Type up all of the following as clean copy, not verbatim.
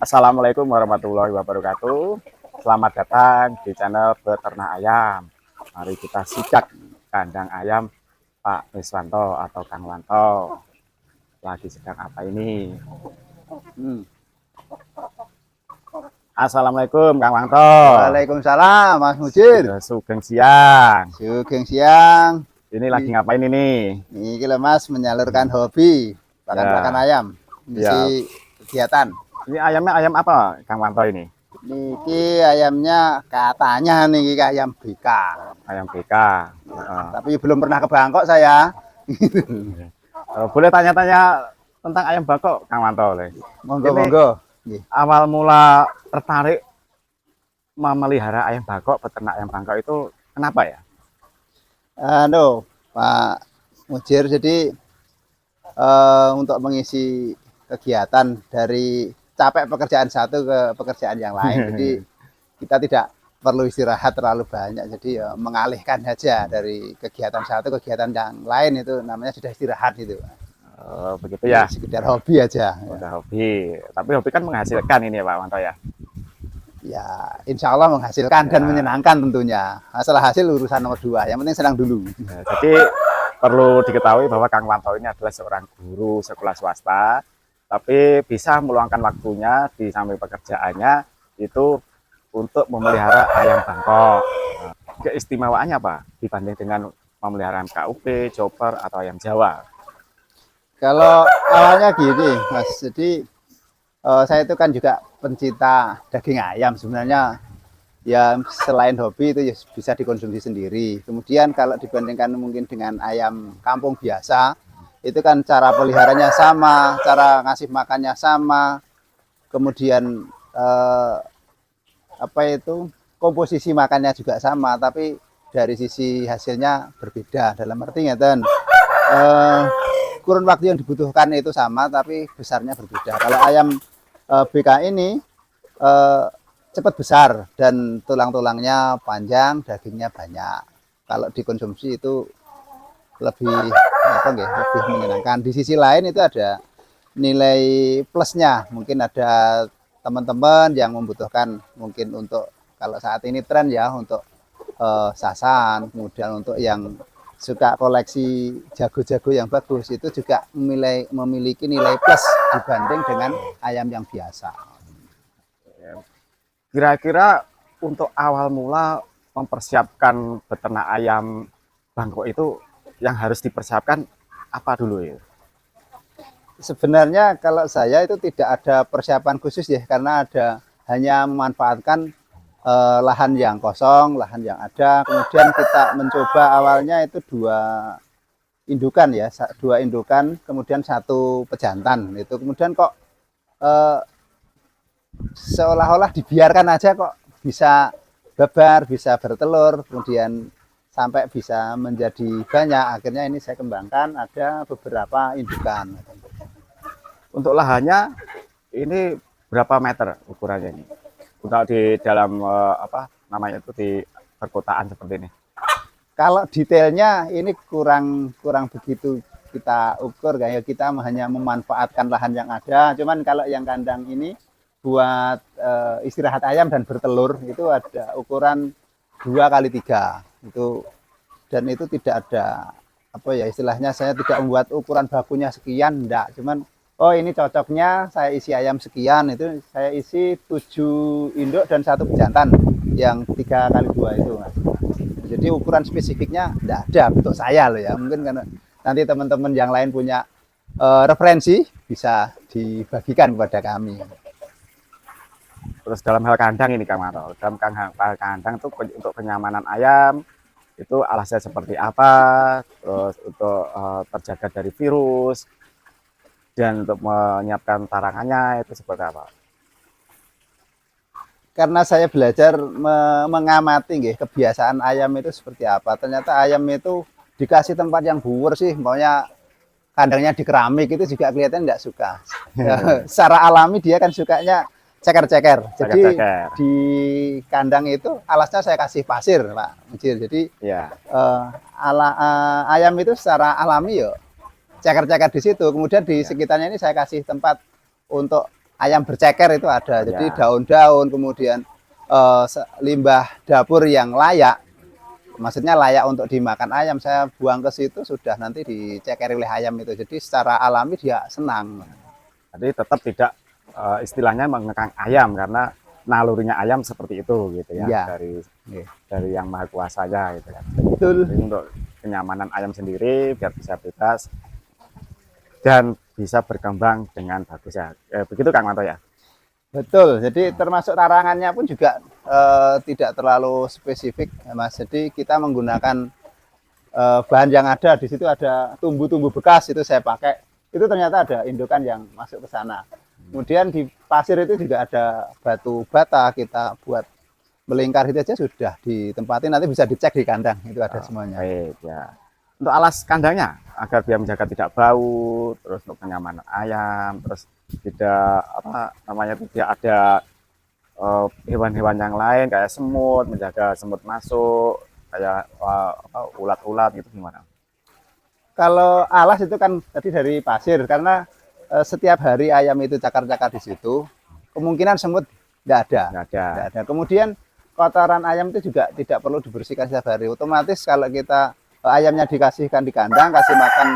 Assalamualaikum warahmatullahi wabarakatuh. Selamat datang di channel Beternak Ayam. Mari kita sidak kandang ayam Pak Riswanto atau Kang Wanto. Lagi sedang apa ini? Assalamualaikum Kang Wanto. Waalaikumsalam Mas Mujir. Sugeng siang. Sugeng siang. Ini lagi ngapain ini? Ini kira Mas menyalurkan hobi pakan-pakan ayam. Misi kegiatan. Ini ayamnya ayam apa Kang Wanto ini? Niki ayamnya katanya nih ayam BK. Ayam BK. Tapi belum pernah ke Bangkok saya. Boleh tanya-tanya tentang ayam Bangkok Kang Wanto? Monggo. Awal mula tertarik memelihara ayam Bangkok, peternak ayam Bangkok itu kenapa ya? Pak Mujir, jadi untuk mengisi kegiatan dari capek pekerjaan satu ke pekerjaan yang lain, jadi kita tidak perlu istirahat terlalu banyak, jadi mengalihkan saja dari kegiatan satu ke kegiatan yang lain, itu namanya sudah istirahat itu. Begitu ya, sekedar hobi aja. Udah hobi, tapi hobi kan menghasilkan ini ya Pak Wanto ya. Ya, insya Allah menghasilkan dan menyenangkan tentunya. Masalah hasil urusan nomor 2, yang penting senang dulu. Jadi perlu diketahui bahwa Kang Wanto ini adalah seorang guru sekolah swasta, tapi bisa meluangkan waktunya di samping pekerjaannya itu untuk memelihara ayam Bangkok. Keistimewaannya apa dibanding dengan pemeliharaan KUP, chopper atau ayam Jawa? Kalau awalnya gini Mas, jadi saya itu kan juga pencinta daging ayam sebenarnya. Ya selain hobi itu ya bisa dikonsumsi sendiri. Kemudian kalau dibandingkan mungkin dengan ayam kampung biasa, itu kan cara peliharanya sama, cara ngasih makannya sama, kemudian komposisi makannya juga sama, tapi dari sisi hasilnya berbeda. Dalam arti ngeten, kurun waktu yang dibutuhkan itu sama, tapi besarnya berbeda. Kalau ayam BK ini cepat besar dan tulang-tulangnya panjang, dagingnya banyak. Kalau dikonsumsi itu lebih lebih menyenangkan. Di sisi lain itu ada nilai plusnya. Mungkin ada teman-teman yang membutuhkan mungkin untuk kalau saat ini tren ya untuk sasan, kemudian untuk yang suka koleksi jago-jago yang bagus itu juga memiliki nilai plus dibanding dengan ayam yang biasa. Kira-kira untuk awal mula mempersiapkan beternak ayam Bangkok itu yang harus dipersiapkan apa dulu ya? Sebenarnya kalau saya itu tidak ada persiapan khusus ya, karena hanya memanfaatkan lahan yang kosong, lahan yang ada. Kemudian kita mencoba awalnya itu 2 indukan ya, 2 indukan, kemudian 1 pejantan. Itu kemudian kok seolah-olah dibiarkan aja kok bisa babar, bisa bertelur, kemudian sampai bisa menjadi banyak. Akhirnya ini saya kembangkan ada beberapa indukan. Untuk lahannya ini berapa meter ukurannya ini? Untuk di dalam apa namanya itu di perkotaan seperti ini? Kalau detailnya ini kurang begitu kita ukur, kayak kita hanya memanfaatkan lahan yang ada. Cuman kalau yang kandang ini buat istirahat ayam dan bertelur itu ada ukuran 2x3 itu, dan itu tidak ada istilahnya, saya tidak membuat ukuran bakunya sekian, enggak, cuman ini cocoknya saya isi ayam sekian, itu saya isi 7 induk dan 1 pejantan yang 3x2 itu Mas. Jadi ukuran spesifiknya enggak ada untuk saya loh ya, mungkin karena nanti teman-teman yang lain punya referensi bisa dibagikan kepada kami. Terus dalam hal kandang ini Kang Wanto, dalam hal kandang itu untuk kenyamanan ayam itu alasnya seperti apa, terus untuk terjaga dari virus dan untuk menyiapkan tarangannya itu seperti apa? Karena saya belajar mengamati kebiasaan ayam itu seperti apa, ternyata ayam itu dikasih tempat yang buwur sih, maunya kandangnya di keramik itu juga kelihatan tidak suka. Secara alami dia kan sukanya ceker-ceker. Jadi di kandang itu alasnya saya kasih pasir, Pak Mujir. Jadi ayam itu secara alami ceker-ceker di situ. Kemudian di sekitarnya ini saya kasih tempat untuk ayam berceker itu ada. Jadi Ya. daun-daun, kemudian limbah dapur yang layak, maksudnya layak untuk dimakan ayam, saya buang ke situ sudah nanti dicekeri oleh ayam itu. Jadi secara alami dia senang. Jadi tetap tidak istilahnya mengekang ayam karena nalurinya ayam seperti itu gitu ya, Iya. dari yang maha kuasanya gitu ya. Betul. Jadi untuk kenyamanan ayam sendiri biar bisa bebas dan bisa berkembang dengan bagus ya. Begitu Kang Manto ya. Betul. Jadi termasuk larangannya pun juga tidak terlalu spesifik, ya, Mas. Jadi kita menggunakan bahan yang ada di situ, ada tumbuh-tumbuh bekas itu saya pakai. Itu ternyata ada indukan yang masuk ke sana. Kemudian di pasir itu juga ada batu bata, kita buat melingkar itu aja sudah ditempatin, nanti bisa dicek di kandang, itu ada semuanya. Baik ya. Untuk alas kandangnya agar dia menjaga tidak bau, terus untuk kenyamanan ayam, terus tidak apa namanya tidak ada hewan-hewan yang lain kayak semut, menjaga semut masuk, kayak ulat-ulat gitu gimana? Kalau alas itu kan tadi dari pasir, karena setiap hari ayam itu cakar-cakar di situ, kemungkinan semut nggak ada. Nggak ada. Nggak ada. Kemudian kotoran ayam itu juga tidak perlu dibersihkan setiap hari. Otomatis kalau kita ayamnya dikasihkan di kandang, kasih makan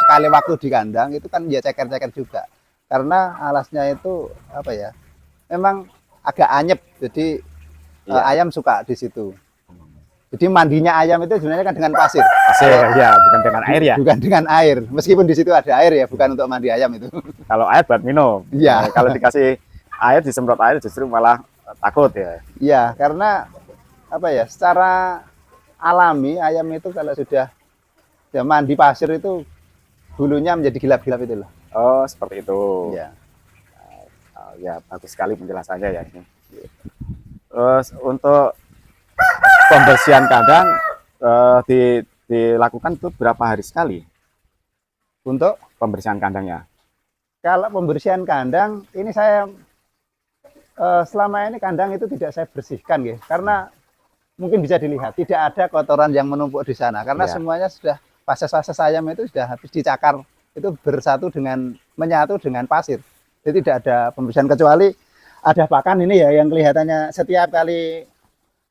sekali waktu di kandang, itu kan ya ceker-ceker juga. Karena alasnya itu apa ya? Memang agak anyep, jadi Iya. ayam suka di situ. Jadi mandinya ayam itu sebenarnya kan dengan pasir. Pasir ya, bukan dengan air ya. Bukan dengan air. Meskipun di situ ada air ya, bukan untuk mandi ayam itu. Kalau air buat minum. Iya. Kalau dikasih air, disemprot air justru malah takut ya. Iya, karena apa ya? Secara alami ayam itu kalau sudah mandi pasir itu bulunya menjadi gilap-gilap itu loh. Oh, seperti itu. Iya. Ya, bagus sekali penjelasannya ya ini. Terus untuk pembersihan kandang dilakukan itu berapa hari sekali Untuk pembersihan kandangnya? kalau pembersihan kandang ini saya selama ini kandang itu tidak saya bersihkan ya, karena mungkin bisa dilihat tidak ada kotoran yang menumpuk di sana karena Iya. semuanya sudah fases-fases ayam itu sudah habis dicakar, itu menyatu dengan pasir. Jadi tidak ada pembersihan kecuali ada pakan ini ya yang kelihatannya setiap kali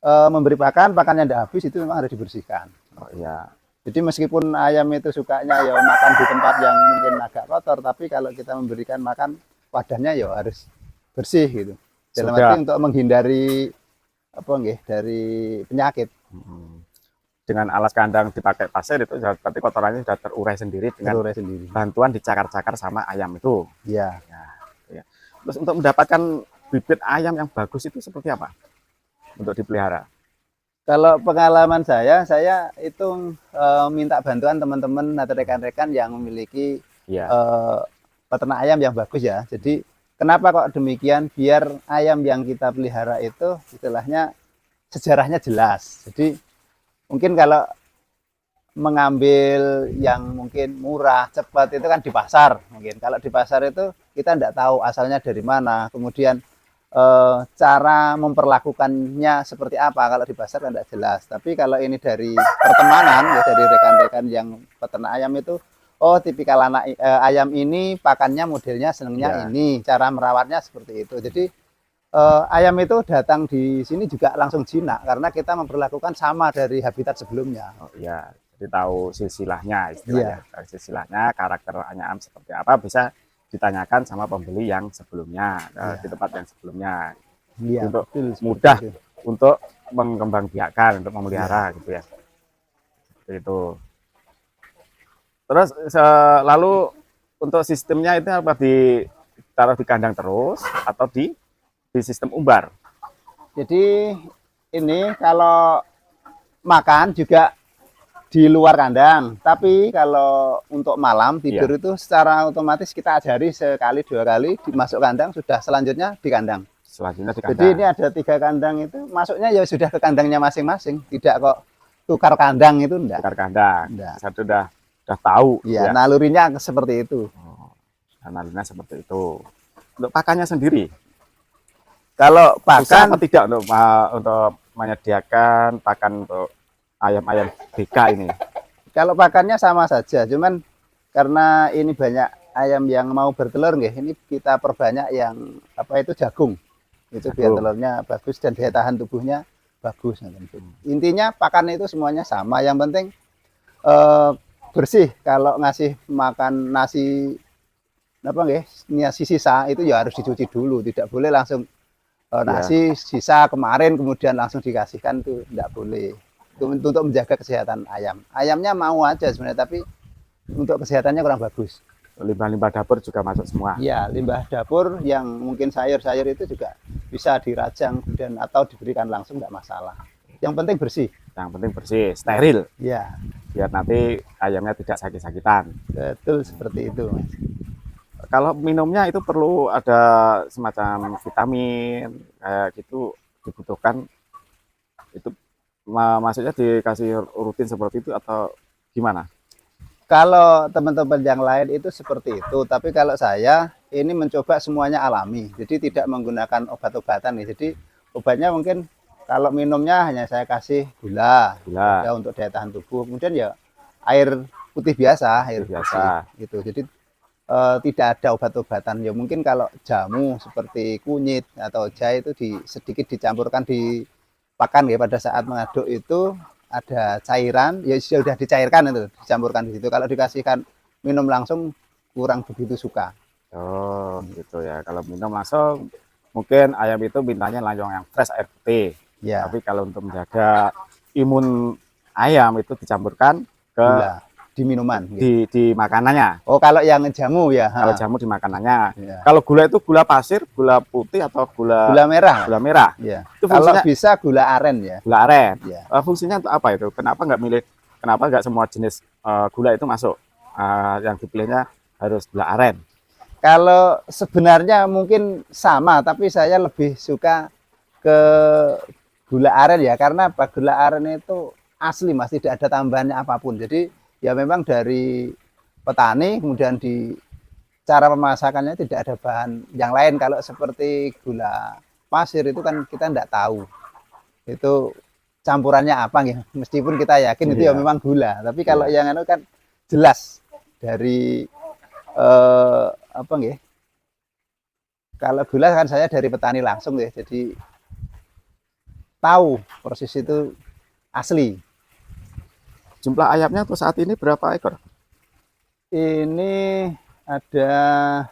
memberi pakannya tidak habis, itu memang harus dibersihkan. Oh iya. Jadi meskipun ayam itu sukanya ya makan di tempat yang mungkin agak kotor, tapi kalau kita memberikan makan wadahnya ya harus bersih gitu. Dalam Sudah. arti untuk menghindari apa nggih, dari penyakit. Dengan alas kandang dipakai pasir itu berarti kotorannya sudah terurai sendiri dengan Terurai sendiri. bantuan dicakar-cakar sama ayam itu. Iya. Ya. Terus untuk mendapatkan bibit ayam yang bagus itu seperti apa untuk dipelihara? Kalau pengalaman saya itu minta bantuan teman-teman atau rekan-rekan yang memiliki Iya. peternak ayam yang bagus ya. Jadi kenapa kok demikian? Biar ayam yang kita pelihara itu istilahnya sejarahnya jelas. Jadi mungkin kalau mengambil yang mungkin murah, cepat itu kan di pasar. Mungkin kalau di pasar itu kita tidak tahu asalnya dari mana. Kemudian cara memperlakukannya seperti apa, kalau di pasar kan tidak jelas. Tapi kalau ini dari pertemanan ya, dari rekan-rekan yang peternak ayam itu, oh tipikal anak ayam ini pakannya modelnya senangnya Ya. ini, cara merawatnya seperti itu. Jadi ayam itu datang di sini juga langsung jinak karena kita memperlakukan sama dari habitat sebelumnya. Oh iya, jadi tahu silsilahnya istilahnya. Tahu silsilahnya, karakter ayam seperti apa bisa ditanyakan sama pembeli yang sebelumnya di tempat yang sebelumnya. Iya, Untuk betul, seperti mudah itu. untuk mengembangbiakan, untuk memelihara gitu ya. Seperti itu. Terus lalu untuk sistemnya itu apa, ditaruh di kandang terus atau di sistem umbar? Jadi ini kalau makan juga di luar kandang, tapi kalau untuk malam tidur itu secara otomatis kita ajari sekali dua kali dimasuk kandang, sudah selanjutnya di kandang. Selanjutnya di kandang. Jadi ini ada 3 kandang itu, masuknya ya sudah ke kandangnya masing-masing, tidak kok tukar kandang itu enggak. Tukar kandang. Enggak. Satu udah tahu. Ya, nalurinya seperti itu. Nalurinya seperti itu. Untuk pakannya sendiri, Kalau susah apa pakan, tidak untuk menyediakan pakan untuk ayam-ayam BK ini? kalau pakannya sama saja, cuman karena ini banyak ayam yang mau bertelur nggih, ini kita perbanyak yang apa itu jagung. Itu biar Jagung. telurnya bagus dan daya tahan tubuhnya bagus. Intinya pakan itu semuanya sama. Yang penting bersih. Kalau ngasih makan nasi apa nggih, nasi sisa itu ya harus dicuci dulu. Tidak boleh langsung nasi sisa kemarin kemudian langsung dikasihkan, itu tidak boleh. Itu untuk menjaga kesehatan ayam. Ayamnya mau aja sebenarnya, tapi untuk kesehatannya kurang bagus. Limbah-limbah dapur juga masuk semua. Ya, limbah dapur yang mungkin sayur-sayur itu juga bisa dirajang dan atau diberikan langsung, tidak masalah. Yang penting bersih. Yang penting bersih, steril. Ya, Biar nanti ayamnya tidak sakit-sakitan. betul seperti itu, Mas. Kalau minumnya itu perlu ada semacam vitamin kayak gitu dibutuhkan. Itu maksudnya dikasih rutin seperti itu atau gimana? Kalau teman-teman yang lain itu seperti itu, tapi kalau saya ini mencoba semuanya alami, jadi tidak menggunakan obat-obatan nih. Jadi obatnya mungkin kalau minumnya hanya saya kasih gula, Gula. ya untuk daya tahan tubuh. Kemudian ya air putih biasa, air Biasa. putih, gitu. Jadi tidak ada obat-obatan. Ya mungkin kalau jamu seperti kunyit atau jahe itu sedikit dicampurkan di pakan ya, pada saat mengaduk itu ada cairan, ya sudah dicairkan itu, dicampurkan di situ. Kalau dikasihkan minum langsung kurang begitu suka. Oh, gitu ya. Kalau minum langsung mungkin ayam itu mintanya langsung yang fresh air putih. Ya, Tapi kalau untuk menjaga imun ayam itu dicampurkan ke gula di minuman. Gitu. di makanannya. Oh, kalau yang jamu ya. Kalau jamu di makanannya. Ya. Kalau gula itu gula pasir, gula putih atau gula Gula merah. Gula merah. Ya. Itu Kalau fungsinya bisa gula aren ya. gula aren. Ya. Fungsinya untuk apa itu? Kenapa nggak semua jenis gula itu masuk? Yang dipilihnya harus gula aren. Kalau sebenarnya mungkin sama, tapi saya lebih suka ke gula aren ya, karena apa? Gula aren itu asli Mas, tidak ada tambahannya apapun. Jadi ya memang dari petani, kemudian di cara pemasakannya tidak ada bahan yang lain. Kalau seperti gula pasir itu kan kita tidak tahu itu campurannya apa gitu. Meskipun kita yakin itu ya memang gula, tapi kalau yang itu kan jelas dari apa nggih? Kalau gula kan saya dari petani langsung ya, jadi tahu proses itu asli. Jumlah ayamnya untuk saat ini berapa ekor? Ini ada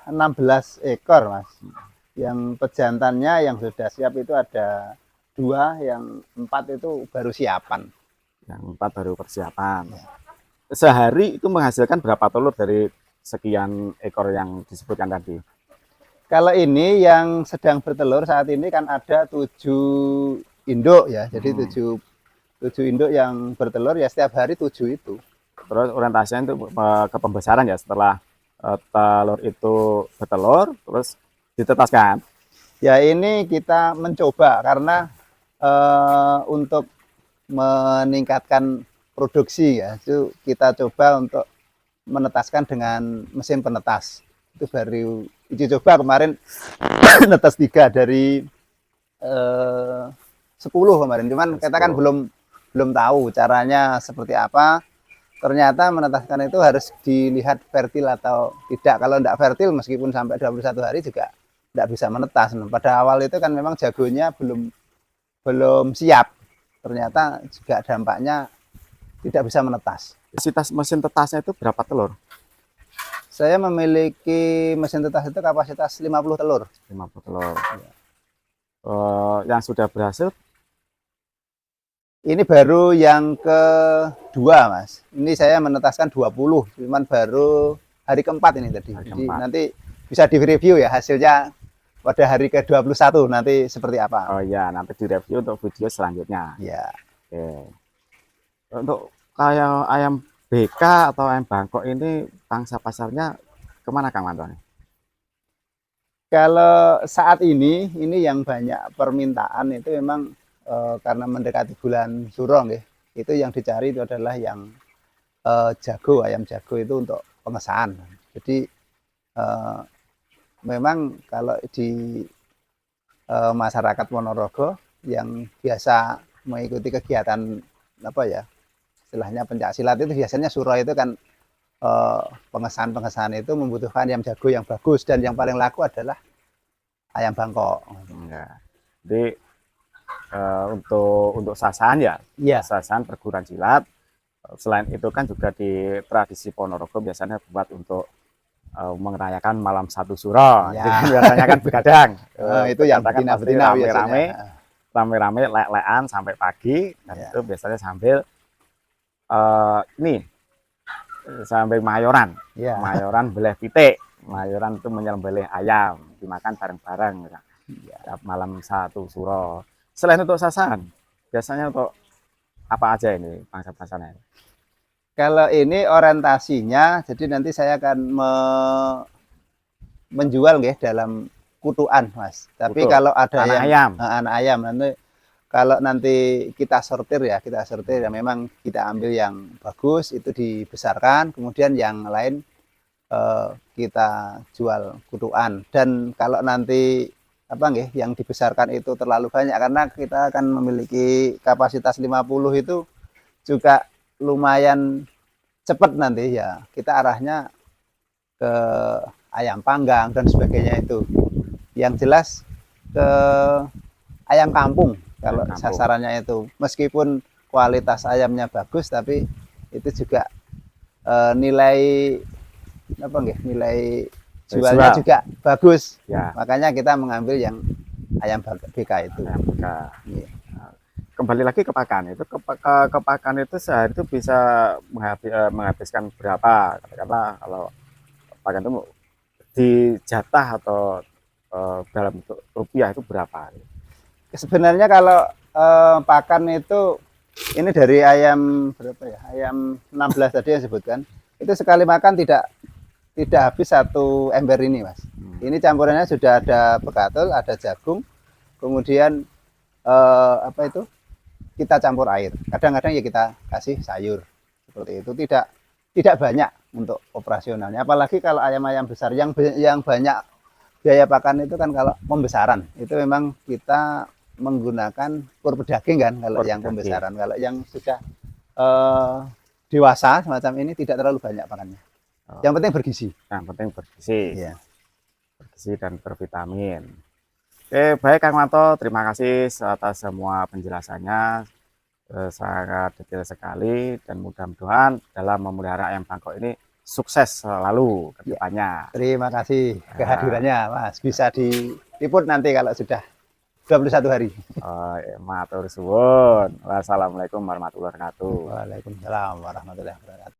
16 ekor, Mas. Yang pejantannya yang sudah siap itu ada 2, yang 4 itu baru siapan. Yang 4 baru persiapan. Sehari itu menghasilkan berapa telur dari sekian ekor yang disebutkan tadi? Kalau ini yang sedang bertelur saat ini kan ada 7 induk ya. Jadi 7 induk yang bertelur ya, setiap hari 7 itu. Terus orientasinya itu ke pembesaran ya, setelah telur itu bertelur terus ditetaskan. Ya ini kita mencoba karena untuk meningkatkan produksi ya, itu kita coba untuk menetaskan dengan mesin penetas. Itu baru uji coba kemarin netas 3 dari 10 kemarin. Cuman kita kan belum tahu caranya seperti apa. Ternyata menetaskan itu harus dilihat fertil atau tidak. Kalau tidak fertil meskipun sampai 21 hari juga tidak bisa menetas. Nah, pada awal itu kan memang jagonya belum siap. Ternyata juga dampaknya tidak bisa menetas. Kapasitas mesin tetasnya itu berapa telur? Saya memiliki mesin tetas itu kapasitas 50 telur. 50 telur. Yang sudah berhasil? Ini baru yang kedua, Mas. Ini saya menetaskan 20, cuman baru hari keempat ini tadi. Jadi nanti bisa di-review ya hasilnya pada hari ke-21 nanti seperti apa. Oh iya, nanti di-review untuk video selanjutnya. Ya. Oke. Untuk kayak ayam BK atau ayam Bangkok ini pangsa pasarnya kemana Kang Manto? Kalau saat ini yang banyak permintaan itu memang karena mendekati bulan Suro ya, itu yang dicari itu adalah yang jago, ayam jago itu untuk pengesahan. Jadi memang kalau di masyarakat Ponorogo yang biasa mengikuti kegiatan apa ya, istilahnya pencaksilat itu biasanya Suro itu kan pengesan-pengesan itu membutuhkan ayam jago yang bagus, dan yang paling laku adalah ayam Bangkok. Ya. Jadi untuk sasahan ya, Iya. sasahan perguruan silat. Selain itu kan juga di tradisi Ponorogo biasanya buat untuk merayakan malam satu suro. Ya. Jadi biasanya kan begadang. Itu yang Begadang kan pasti betina rame-rame, biasanya. rame-rame lek-lekan sampai pagi, dan Ya. itu biasanya sambil ini sambil mayoran. Ya. Mayoran beleh pitik. Mayoran itu menyembelih ayam, dimakan bareng-bareng ya, malam satu suro. Selain untuk sasahan, biasanya untuk apa aja ini bangsa-bangsanya? Kalau ini orientasinya, jadi nanti saya akan menjual nggih dalam kutuan, Mas. Tapi Kutu, kalau ada anak yang ayam. anak ayam, nanti kalau nanti kita sortir ya, memang kita ambil yang bagus itu dibesarkan, kemudian yang lain kita jual kutuan. Dan kalau nanti apa nggih yang dibesarkan itu terlalu banyak, karena kita akan memiliki kapasitas 50 itu juga lumayan cepat nanti ya, kita arahnya ke ayam panggang dan sebagainya. Itu yang jelas ke ayam kampung kalau Ayam kampung. sasarannya itu, meskipun kualitas ayamnya bagus, tapi itu juga nilai apa nggih, nilai jualnya Jual. juga bagus Ya, makanya kita mengambil yang ayam BK itu. ayam BK. Iya. Kembali lagi ke pakan itu, ke pakan itu sehari itu bisa menghabiskan berapa, katakanlah kalau pakan itu dijatah atau dalam bentuk rupiah itu berapa? Sebenarnya kalau pakan itu, ini dari ayam berapa ya, ayam 16 tadi yang sebutkan, itu sekali makan tidak habis satu ember ini, Mas. Ini campurannya sudah ada bekatul, ada jagung, kemudian apa itu, kita campur air. Kadang-kadang ya kita kasih sayur seperti itu. Tidak banyak untuk operasionalnya. Apalagi kalau ayam-ayam besar yang banyak biaya pakan itu kan kalau pembesaran itu memang kita menggunakan kur pedaging kan kalau Kur yang pedaging. pembesaran. Kalau yang sudah dewasa semacam ini tidak terlalu banyak pakannya. Yang penting bergizi. Yang penting bergizi. Iya. Bergizi dan bervitamin. Oke, baik Kang Manto, terima kasih atas semua penjelasannya. Sangat detail sekali, dan mudah-mudahan dalam memelihara ayam Bangkok ini sukses selalu ke depannya. Terima kasih kehadirannya, Mas. Bisa diliput nanti kalau sudah 21 hari. Matur suwun. Wassalamualaikum warahmatullahi wabarakatuh. Waalaikumsalam warahmatullahi wabarakatuh.